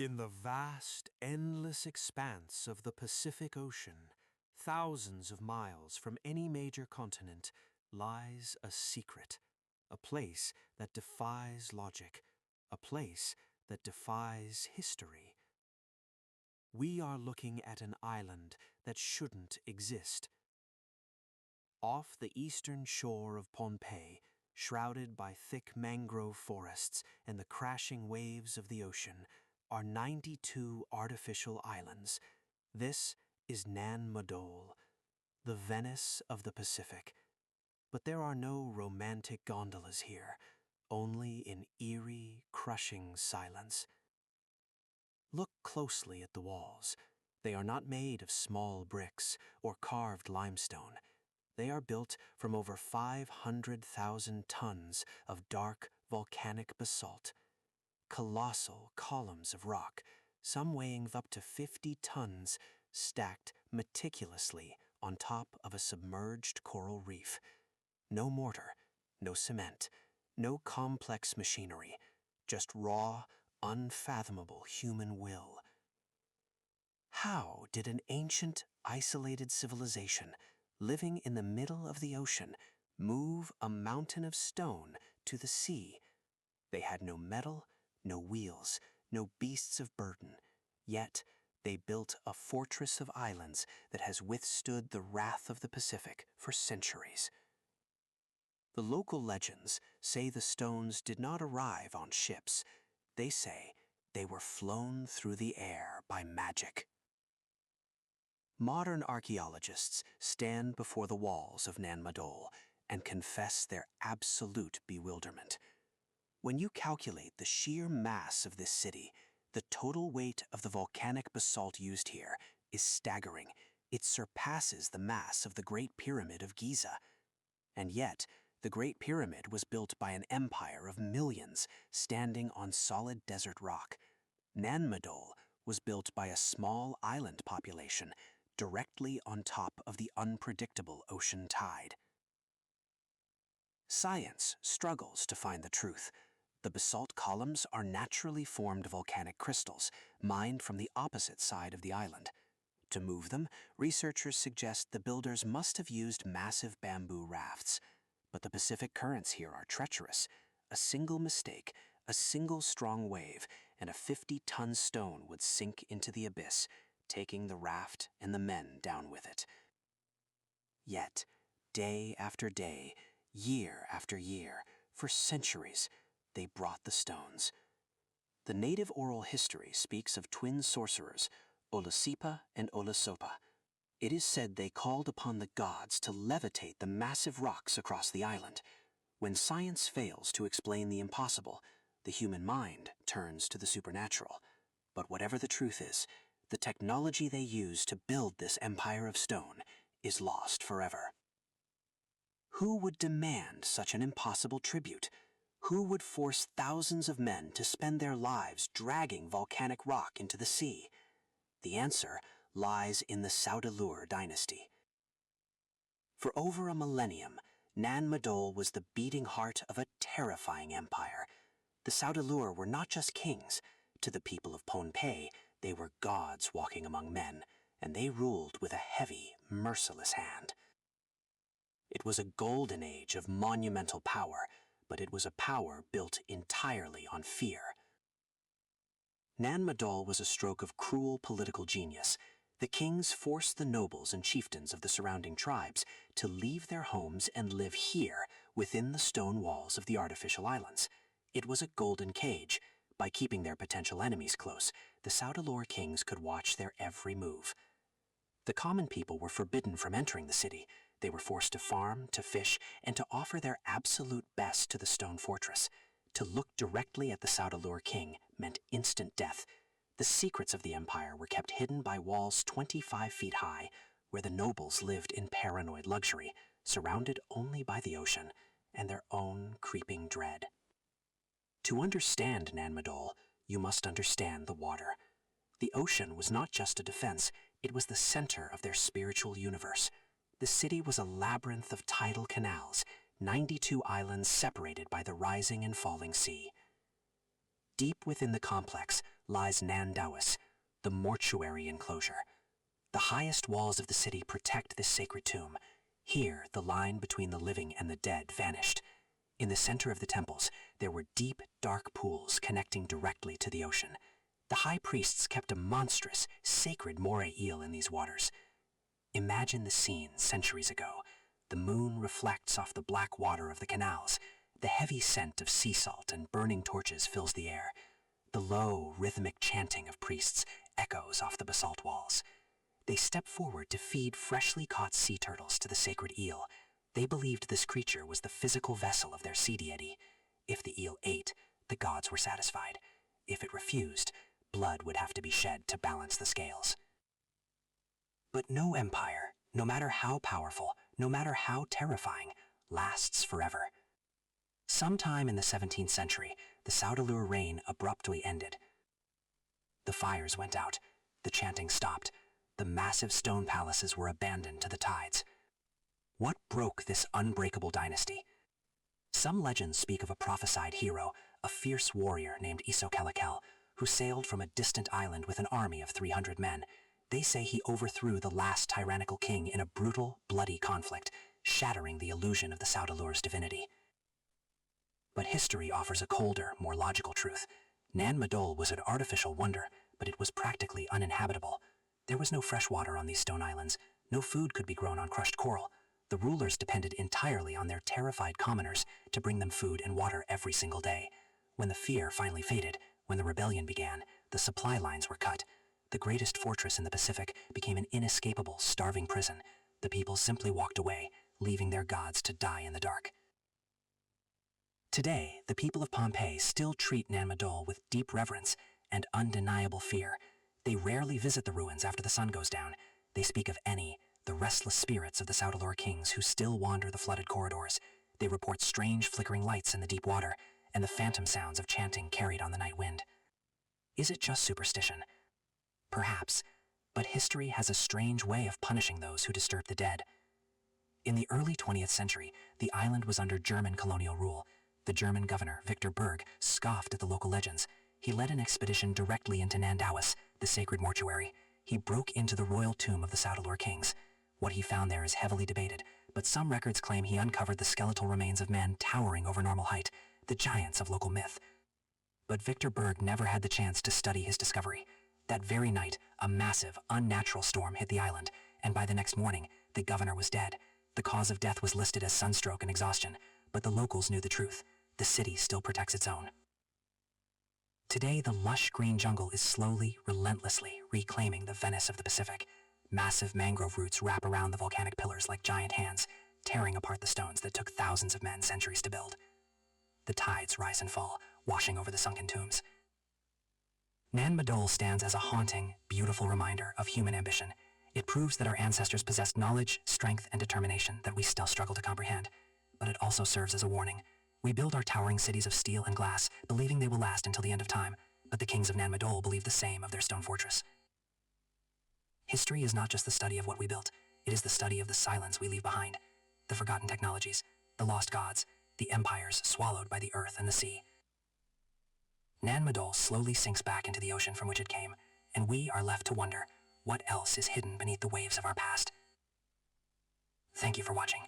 In the vast, endless expanse of the Pacific Ocean, thousands of miles from any major continent, lies a secret, a place that defies logic, a place that defies history. We are looking at an island that shouldn't exist. Off the eastern shore of Pohnpei, shrouded by thick mangrove forests and the crashing waves of the ocean, are 92 artificial islands. This is Nan Madol, the Venice of the Pacific. But there are no romantic gondolas here, only in eerie, crushing silence. Look closely at the walls. They are not made of small bricks or carved limestone. They are built from over 500,000 tons of dark volcanic basalt. Colossal columns of rock, some weighing up to 50 tons, stacked meticulously on top of a submerged coral reef. No mortar, no cement, no complex machinery, just raw, unfathomable human will. How did an ancient, isolated civilization living in the middle of the ocean move a mountain of stone to the sea? They had no metal, no wheels, no beasts of burden, yet they built a fortress of islands that has withstood the wrath of the Pacific for centuries. The local legends say the stones did not arrive on ships. They say they were flown through the air by magic. Modern archaeologists stand before the walls of Nan Madol and confess their absolute bewilderment. When you calculate the sheer mass of this city, the total weight of the volcanic basalt used here is staggering. It surpasses the mass of the Great Pyramid of Giza. And yet, the Great Pyramid was built by an empire of millions standing on solid desert rock. Nan Madol was built by a small island population directly on top of the unpredictable ocean tide. Science struggles to find the truth. The basalt columns are naturally formed volcanic crystals, mined from the opposite side of the island. To move them, researchers suggest the builders must have used massive bamboo rafts. But the Pacific currents here are treacherous. A single mistake, a single strong wave, and a 50-ton stone would sink into the abyss, taking the raft and the men down with it. Yet, day after day, year after year, for centuries, they brought the stones. The native oral history speaks of twin sorcerers, Olasipa and Olasopa. It is said they called upon the gods to levitate the massive rocks across the island. When science fails to explain the impossible, the human mind turns to the supernatural. But whatever the truth is, the technology they used to build this empire of stone is lost forever. Who would demand such an impossible tribute? Who would force thousands of men to spend their lives dragging volcanic rock into the sea? The answer lies in the Saudeleur dynasty. For over a millennium, Nan Madol was the beating heart of a terrifying empire. The Saudeleur were not just kings. To the people of Pohnpei, they were gods walking among men, and they ruled with a heavy, merciless hand. It was a golden age of monumental power, but it was a power built entirely on fear. Nan Madol was a stroke of cruel political genius. The kings forced the nobles and chieftains of the surrounding tribes to leave their homes and live here within the stone walls of the artificial islands. It was a golden cage. By keeping their potential enemies close, the Saudeleur kings could watch their every move. The common people were forbidden from entering the city. They were forced to farm, to fish, and to offer their absolute best to the stone fortress. To look directly at the Saudeleur king meant instant death. The secrets of the empire were kept hidden by walls 25 feet high, where the nobles lived in paranoid luxury, surrounded only by the ocean and their own creeping dread. To understand Nan Madol, you must understand the water. The ocean was not just a defense, it was the center of their spiritual universe. The city was a labyrinth of tidal canals, 92 islands separated by the rising and falling sea. Deep within the complex lies Nan Madol, the mortuary enclosure. The highest walls of the city protect this sacred tomb. Here, the line between the living and the dead vanished. In the center of the temples, there were deep, dark pools connecting directly to the ocean. The high priests kept a monstrous, sacred moray eel in these waters. Imagine the scene centuries ago. The moon reflects off the black water of the canals. The heavy scent of sea salt and burning torches fills the air. The low, rhythmic chanting of priests echoes off the basalt walls. They step forward to feed freshly caught sea turtles to the sacred eel. They believed this creature was the physical vessel of their sea deity. If the eel ate, the gods were satisfied. If it refused, blood would have to be shed to balance the scales. But no empire, no matter how powerful, no matter how terrifying, lasts forever. Sometime in the 17th century, the Saudeleur reign abruptly ended. The fires went out, the chanting stopped, the massive stone palaces were abandoned to the tides. What broke this unbreakable dynasty? Some legends speak of a prophesied hero, a fierce warrior named Isokelekel, who sailed from a distant island with an army of 300 men. They say he overthrew the last tyrannical king in a brutal, bloody conflict, shattering the illusion of the Saudeleur's divinity. But history offers a colder, more logical truth. Nan Madol was an artificial wonder, but it was practically uninhabitable. There was no fresh water on these stone islands. No food could be grown on crushed coral. The rulers depended entirely on their terrified commoners to bring them food and water every single day. When the fear finally faded, when the rebellion began, the supply lines were cut. The greatest fortress in the Pacific became an inescapable, starving prison. The people simply walked away, leaving their gods to die in the dark. Today, the people of Pompeii still treat Nan Madol with deep reverence and undeniable fear. They rarely visit the ruins after the sun goes down. They speak of Eni, the restless spirits of the Saudeleur kings who still wander the flooded corridors. They report strange flickering lights in the deep water and the phantom sounds of chanting carried on the night wind. Is it just superstition? Perhaps, but history has a strange way of punishing those who disturb the dead. In the early 20th century, the island was under German colonial rule. The German governor, Victor Berg, scoffed at the local legends. He led an expedition directly into Nan Madol, the sacred mortuary. He broke into the royal tomb of the Saudeleur kings. What he found there is heavily debated, but some records claim he uncovered the skeletal remains of men towering over normal height, the giants of local myth. But Victor Berg never had the chance to study his discovery. That very night, a massive, unnatural storm hit the island, and by the next morning, the governor was dead. The cause of death was listed as sunstroke and exhaustion, but the locals knew the truth. The city still protects its own. Today, the lush green jungle is slowly, relentlessly reclaiming the Venice of the Pacific. Massive mangrove roots wrap around the volcanic pillars like giant hands, tearing apart the stones that took thousands of men centuries to build. The tides rise and fall, washing over the sunken tombs. Nan Madol stands as a haunting, beautiful reminder of human ambition. It proves that our ancestors possessed knowledge, strength, and determination that we still struggle to comprehend. But it also serves as a warning. We build our towering cities of steel and glass, believing they will last until the end of time, but the kings of Nan Madol believed the same of their stone fortress. History is not just the study of what we built, it is the study of the silence we leave behind, the forgotten technologies, the lost gods, the empires swallowed by the earth and the sea. Nan Madol slowly sinks back into the ocean from which it came, and we are left to wonder what else is hidden beneath the waves of our past. Thank you for watching.